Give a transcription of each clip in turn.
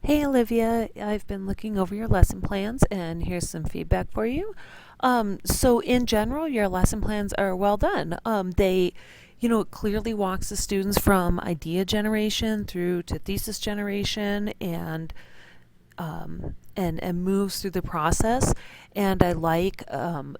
Hey Olivia, I've been looking over your lesson plans and here's some feedback for you. So in general, your lesson plans are well done. It clearly walks the students from idea generation through to thesis generation and moves through the process. And I like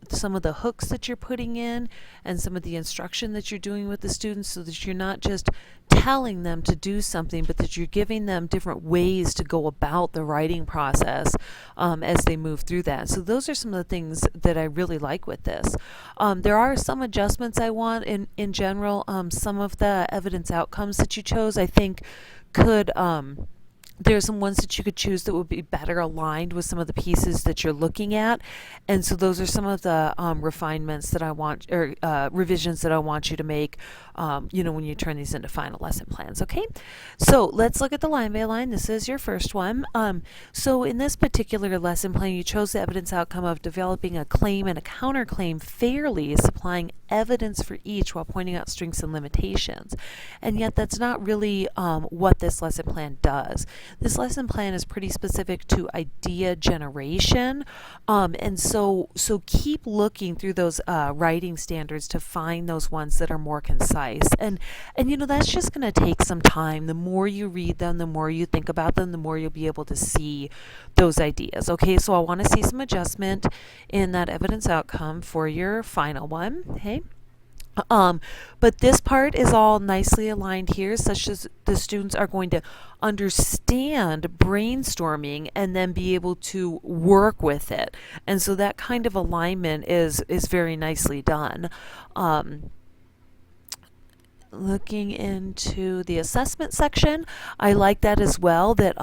some of the hooks that you're putting in and some of the instruction that you're doing with the students so that you're not just telling them to do something, but that you're giving them different ways to go about the writing process as they move through that. So those are some of the things that I really like with this. There are some adjustments I want in general. Some of the evidence outcomes that you chose, I think, could there's some ones that you could choose that would be better aligned with some of the pieces that you're looking at. And so those are some of the refinements that I want, or revisions that I want you to make, when you turn these into final lesson plans, okay? So let's look at the line by line. This is your first one. So in this particular lesson plan, you chose the evidence outcome of developing a claim and a counterclaim fairly, supplying evidence for each while pointing out strengths and limitations. And yet that's not really what this lesson plan does. This lesson plan is pretty specific to idea generation, and so keep looking through those writing standards to find those ones that are more concise. And that's just going to take some time. The more you read them, the more you think about them, the more you'll be able to see those ideas. Okay, so I want to see some adjustment in that evidence outcome for your final one. Okay. But this part is all nicely aligned here, such as the students are going to understand brainstorming and then be able to work with it. And so that kind of alignment is very nicely done. Looking into the assessment section, I like that as well, that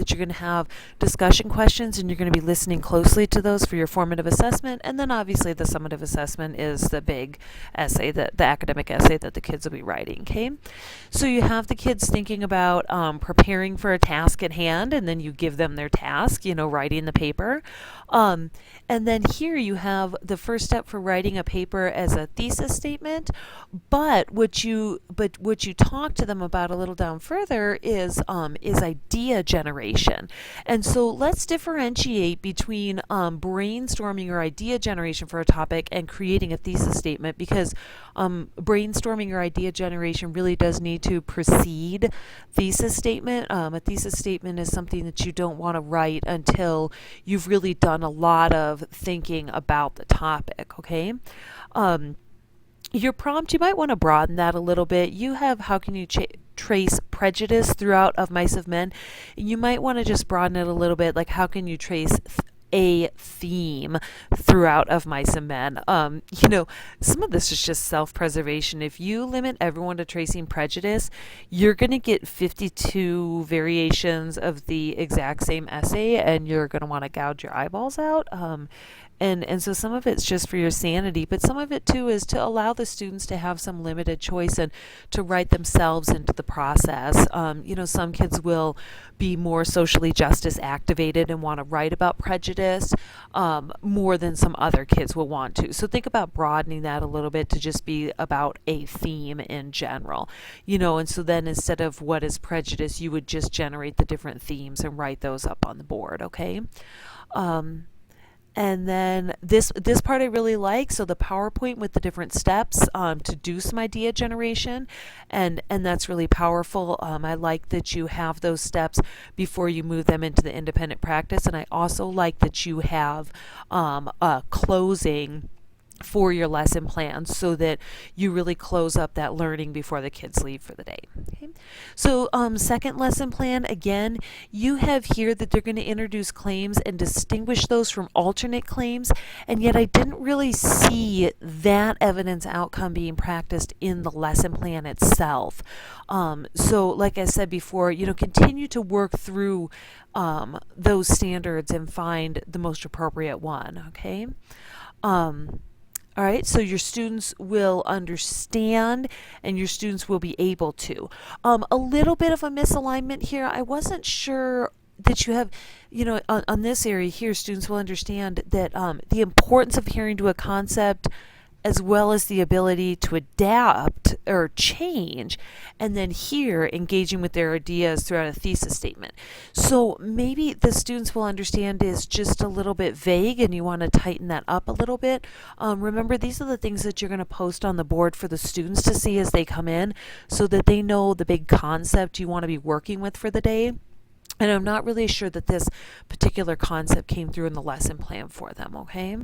you're going to have discussion questions and you're going to be listening closely to those for your formative assessment. And then obviously the summative assessment is the big essay, the academic essay that the kids will be writing. Okay, so you have the kids thinking about preparing for a task at hand, and then you give them their task, writing the paper. And then here you have the first step for writing a paper as a thesis statement, but what you talk to them about a little down further is idea generation. And so let's differentiate between brainstorming or idea generation for a topic and creating a thesis statement, because brainstorming or idea generation really does need to precede thesis statement. A thesis statement is something that you don't want to write until you've really done a lot of thinking about the topic, okay? Your prompt, you might want to broaden that a little bit. You have how can you trace prejudice throughout Of Mice of Men. You might want to just broaden it a little bit, like how can you trace a theme throughout Of Mice and Men. Some of this is just self-preservation. If you limit everyone to tracing prejudice, you're going to get 52 variations of the exact same essay, and you're going to want to gouge your eyeballs out. And so some of it's just for your sanity, but some of it too is to allow the students to have some limited choice and to write themselves into the process. Some kids will be more socially justice activated and want to write about prejudice more than some other kids will want to. So think about broadening that a little bit to just be about a theme in general. And so then instead of what is prejudice, you would just generate the different themes and write those up on the board, okay? And then this part I really like. So the PowerPoint with the different steps to do some idea generation, and that's really powerful. I like that you have those steps before you move them into the independent practice, and I also like that you have a closing for your lesson plan so that you really close up that learning before the kids leave for the day. Okay. So second lesson plan, again, you have here that they're going to introduce claims and distinguish those from alternate claims, and yet I didn't really see that evidence outcome being practiced in the lesson plan itself. So like I said before, continue to work through those standards and find the most appropriate one, okay? All right, so your students will understand and your students will be able to. A little bit of a misalignment here. I wasn't sure that you have, on this area here, students will understand that the importance of adhering to a concept as well as the ability to adapt or change, and then here engaging with their ideas throughout a thesis statement. So maybe the students will understand is just a little bit vague and you want to tighten that up a little bit. Remember, these are the things that you're going to post on the board for the students to see as they come in so that they know the big concept you want to be working with for the day. And I'm not really sure that this particular concept came through in the lesson plan for them, okay?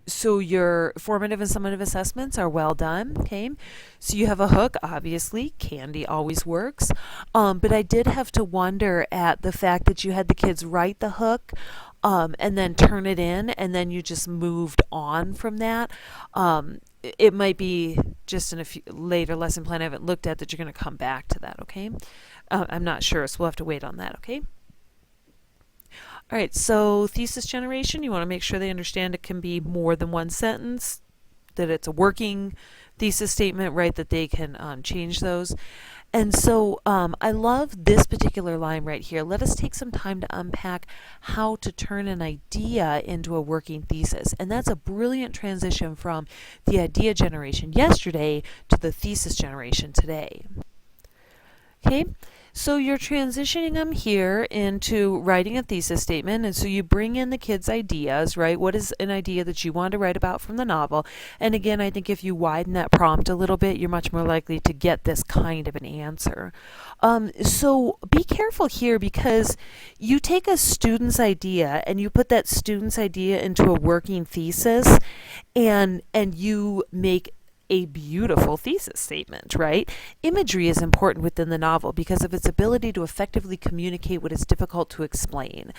So your formative and summative assessments are well done, okay? So you have a hook, obviously. Candy always works. But I did have to wonder at the fact that you had the kids write the hook and then turn it in, and then you just moved on from that. It might be just in a few later lesson plan I haven't looked at that you're going to come back to that, okay? I'm not sure, so we'll have to wait on that, okay? All right, so thesis generation, you want to make sure they understand it can be more than one sentence, that it's a working thesis statement, right, that they can change those. And so I love this particular line right here. Let us take some time to unpack how to turn an idea into a working thesis. And that's a brilliant transition from the idea generation yesterday to the thesis generation today. Okay, so you're transitioning them here into writing a thesis statement, and so you bring in the kids' ideas, right? What is an idea that you want to write about from the novel? And again, I think if you widen that prompt a little bit, you're much more likely to get this kind of an answer. So be careful here, because you take a student's idea and you put that student's idea into a working thesis, and you make a beautiful thesis statement, right? Imagery is important within the novel because of its ability to effectively communicate what is difficult to explain.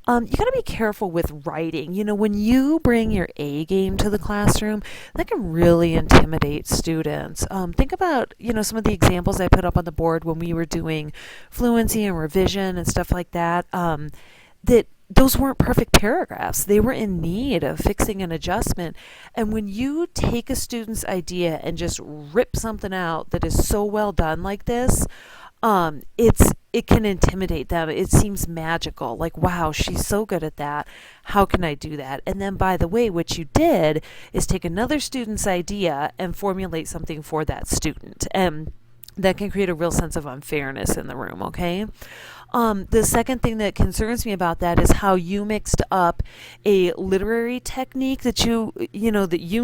You got to be careful with writing. You know, when you bring your A game to the classroom, that can really intimidate students. Think about, you know, some of the examples I put up on the board when we were doing fluency and revision and stuff like that. Those weren't perfect paragraphs. They were in need of fixing an adjustment. And when you take a student's idea and just rip something out that is so well done like this, it can intimidate them. It seems magical. Like, wow, she's so good at that. How can I do that? And then, by the way, what you did is take another student's idea and formulate something for that student. And that can create a real sense of unfairness in the room, okay? The second thing that concerns me about that is how you mixed up a literary technique that you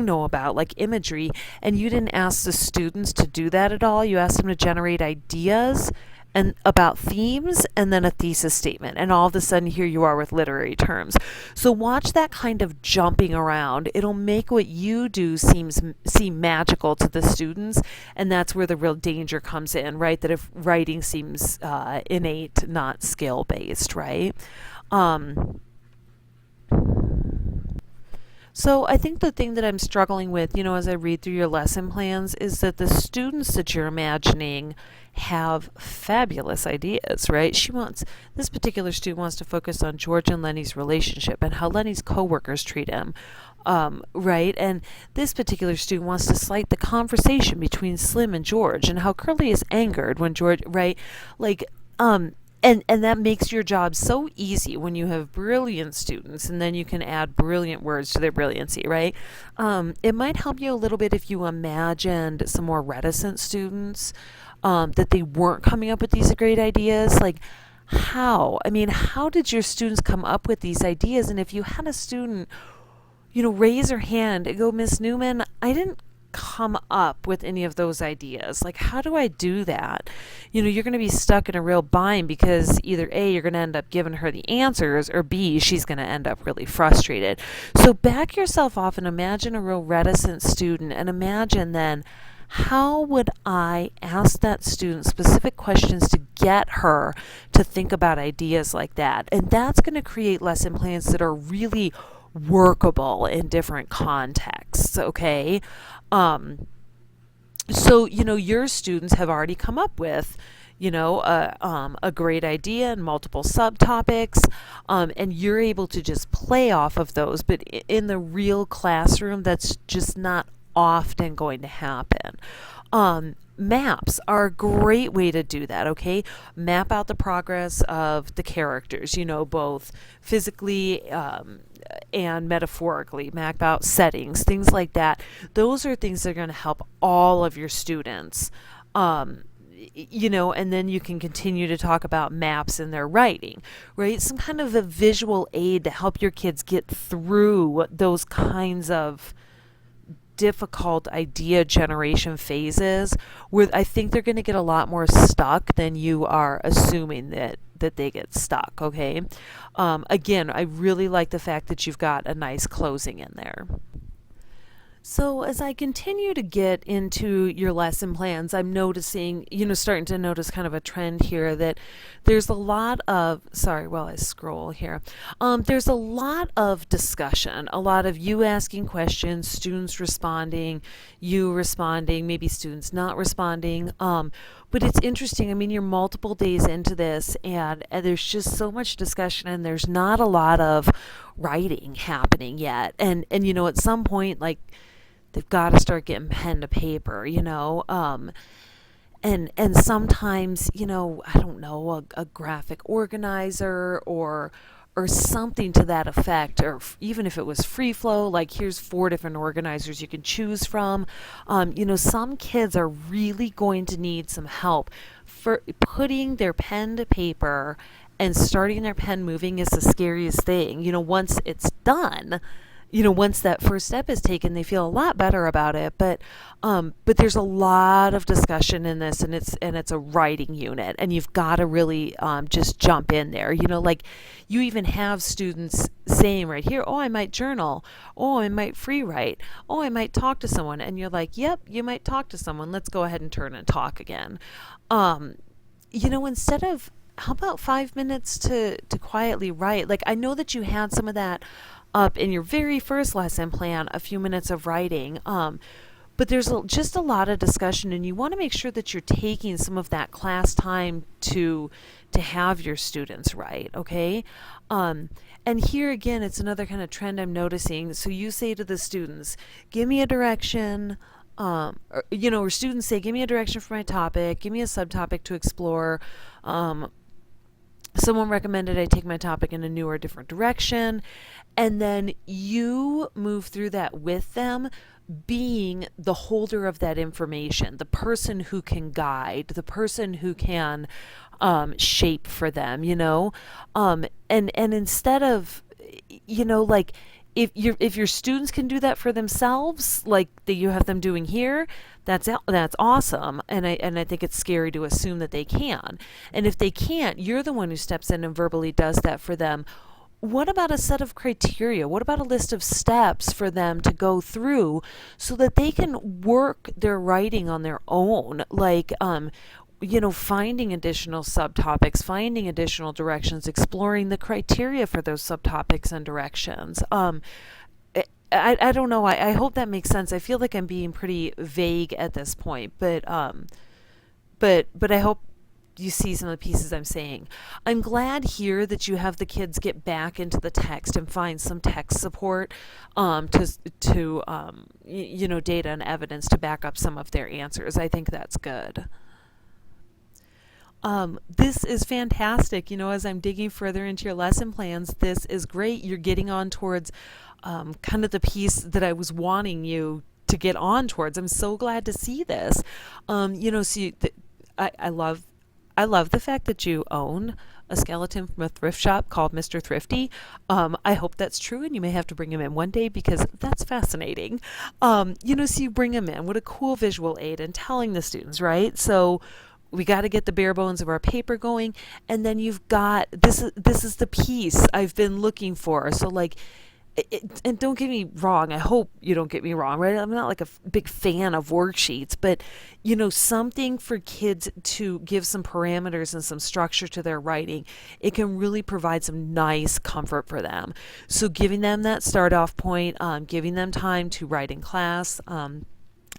know about, like imagery, and you didn't ask the students to do that at all. You asked them to generate ideas and about themes and then a thesis statement, and all of a sudden here you are with literary terms. So watch that kind of jumping around. It'll make what you do seem magical to the students, and that's where the real danger comes in, right? That if writing seems innate, not skill-based, right? So I think the thing that I'm struggling with, you know, as I read through your lesson plans, is that the students that you're imagining have fabulous ideas, right? This particular student wants to focus on George and Lenny's relationship and how Lenny's coworkers treat him, right? And this particular student wants to cite the conversation between Slim and George and how Curly is angered when George, right? Like, and that makes your job so easy when you have brilliant students, and then you can add brilliant words to their brilliancy, right? It might help you a little bit if you imagined some more reticent students, that they weren't coming up with these great ideas. Like, how did your students come up with these ideas? And if you had a student, you know, raise her hand and go, Miss Newman, I didn't come up with any of those ideas. Like, how do I do that? You know, you're going to be stuck in a real bind, because either A, you're going to end up giving her the answers, or B, she's going to end up really frustrated. So back yourself off and imagine a real reticent student, and imagine then, how would I ask that student specific questions to get her to think about ideas like that? And that's going to create lesson plans that are really workable in different contexts, okay? So, you know, your students have already come up with, you know, a great idea and multiple subtopics, and you're able to just play off of those. But in the real classroom, that's just not often going to happen. Maps are a great way to do that, okay? Map out the progress of the characters, both physically and metaphorically. Map out settings, things like that. Those are things that are going to help all of your students. And then you can continue to talk about maps in their writing, right? Some kind of a visual aid to help your kids get through those kinds of difficult idea generation phases where I think they're going to get a lot more stuck than you are assuming that they get stuck, okay? Again, I really like the fact that you've got a nice closing in there. So as I continue to get into your lesson plans, I'm noticing, starting to notice kind of a trend here that there's a lot of, sorry, while I scroll here, there's a lot of discussion, a lot of you asking questions, students responding, you responding, maybe students not responding. But it's interesting. I mean, you're multiple days into this, and there's just so much discussion, and there's not a lot of writing happening yet. And at some point, like, they've got to start getting pen to paper, and sometimes, I don't know, a graphic organizer or something to that effect, or even if it was free flow, like here's 4 different organizers you can choose from. Some kids are really going to need some help for putting their pen to paper, and starting their pen moving is the scariest thing. Once it's done, once that first step is taken, they feel a lot better about it. But there's a lot of discussion in this, and it's a writing unit, and you've got to really just jump in there. Like you even have students saying right here, oh, I might journal, oh, I might free write, oh, I might talk to someone, and you're like, yep, you might talk to someone. Let's go ahead and turn and talk again. Instead of, how about 5 minutes to quietly write? Like I know that you had some of that up in your very first lesson plan, a few minutes of writing. But there's just a lot of discussion, and you want to make sure that you're taking some of that class time to have your students write, okay? And here again, it's another kind of trend I'm noticing. So you say to the students, give me a direction, or students say, give me a direction for my topic, give me a subtopic to explore. Someone recommended I take my topic in a new or different direction, and then you move through that with them, being the holder of that information, the person who can guide, the person who can shape for them, and instead of, like, if your students can do that for themselves, like that you have them doing here, that's awesome. And I think it's scary to assume that they can. And if they can't, you're the one who steps in and verbally does that for them. What about a set of criteria? What about a list of steps for them to go through so that they can work their writing on their own? Like, finding additional subtopics, finding additional directions, exploring the criteria for those subtopics and directions. I don't know. I hope that makes sense. I feel like I'm being pretty vague at this point, but I hope you see some of the pieces I'm saying. I'm glad here that you have the kids get back into the text and find some text support to data and evidence to back up some of their answers. I think that's good. This is fantastic. As I'm digging further into your lesson plans, this is great. You're getting on towards kind of the piece that I was wanting you to get on towards. I'm so glad to see this. I love the fact that you own a skeleton from a thrift shop called Mr. Thrifty. I hope that's true, and you may have to bring him in one day because that's fascinating. So you bring him in. What a cool visual aid in telling the students, right? So we got to get the bare bones of our paper going, and then you've got this is the piece I've been looking for. So like, and don't get me wrong, I hope you don't get me wrong, right? I'm not like a big fan of worksheets, but something for kids to give some parameters and some structure to their writing, it can really provide some nice comfort for them. So giving them that start off point, giving them time to write in class.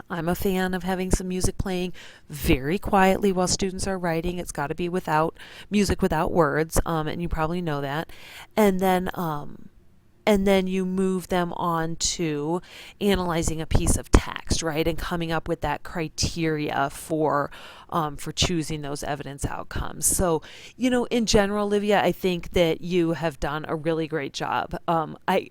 I'm a fan of having some music playing very quietly while students are writing. It's got to be without music, without words, and you probably know that. And then and then you move them on to analyzing a piece of text, right, and coming up with that criteria for choosing those evidence outcomes. So, in general, Olivia, I think that you have done a really great job. I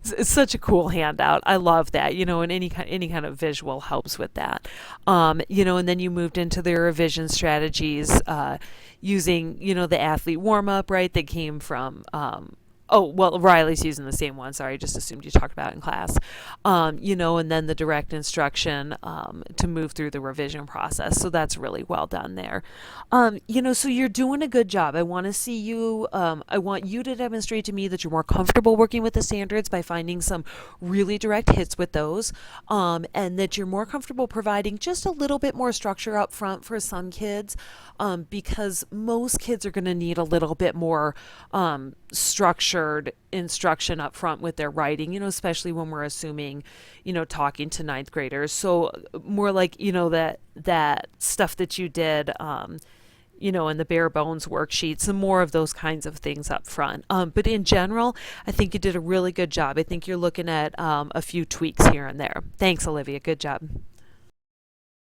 it's such a cool handout. I love that. And any kind of visual helps with that. And then you moved into the revision strategies, using the athlete warm up, right? That came from. Oh, well, Riley's using the same one. Sorry, I just assumed you talked about it in class. And then the direct instruction, to move through the revision process. So that's really well done there. So you're doing a good job. I want to see you, I want you to demonstrate to me that you're more comfortable working with the standards by finding some really direct hits with those, and that you're more comfortable providing just a little bit more structure up front for some kids, because most kids are going to need a little bit more structured instruction up front with their writing, especially when we're assuming, talking to ninth graders. So more like, that stuff that you did, in the bare bones worksheet, some more of those kinds of things up front. But in general, I think you did a really good job. I think you're looking at a few tweaks here and there. Thanks, Olivia. Good job.